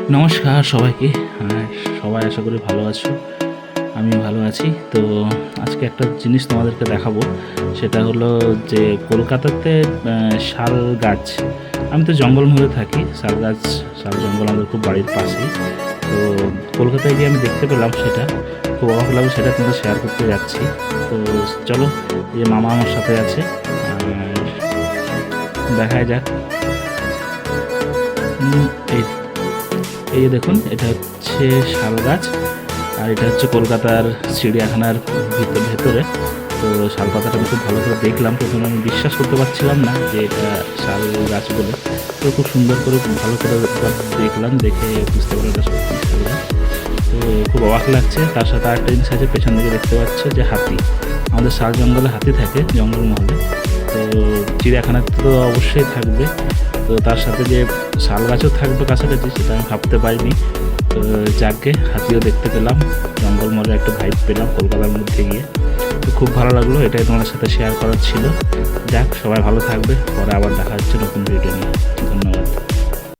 নমস্কার সবাইকে। সবাই আশা করি ভালো আছো, আমি ভালো আছি। তো আজকে একটা জিনিস তোমাদেরকে দেখাবো, সেটা হলো যে কলকাতাতে শাল গাছ, আমি তো জঙ্গলমহলে থাকি, শাল জঙ্গল আমাদের খুব বাড়ির পাশেই। তো কলকাতায় গিয়ে আমি দেখতে পেলাম, সেটা খুব অবাক লাগলো, সেটা তোমাদের শেয়ার করতে যাচ্ছি। তো চলো, যে মামা আমার সাথে আছে, দেখায় যাক। এই এই যে দেখুন, এটা হচ্ছে শাল গাছ, আর এটা হচ্ছে কলকাতার চিড়িয়াখানার ভেতরে। তো শাল পাতাটা আমি খুব ভালো করে দেখলাম, প্রথমে আমি বিশ্বাস করতে পারছিলাম না যে এটা শাল গাছ বলে। তো খুব সুন্দর করে ভালো করে দেখলাম, দেখে বুঝতে পারলাম এটা সত্যি শাল গাছ। তো খুব অবাক লাগছে। তার সাথে আরেকটা জিনিস আছে, পেছন দিকে দেখতে পাচ্ছ যে হাতি, আমাদের শাল জঙ্গলে হাতি থাকে জঙ্গলমহলে। তো চিড়িয়াখানাতে তো অবশ্যই থাকবে, তো তার সাথে যে শাল গাছও থাকবে কাছাকাছি, সেটা আমি ভাবতে পারিনি। তো যাকে হাতিও দেখতে পেলাম, জঙ্গলমহলে একটা ভাইব পেলাম কলকাতার মধ্যে গিয়ে। তো খুব ভালো লাগলো, এটাই তোমাদের সাথে শেয়ার করার ছিল। যাক, সবাই ভালো থাকবে, পরে আবার দেখা হচ্ছে নতুন ভিডিও নিয়ে। ধন্যবাদ।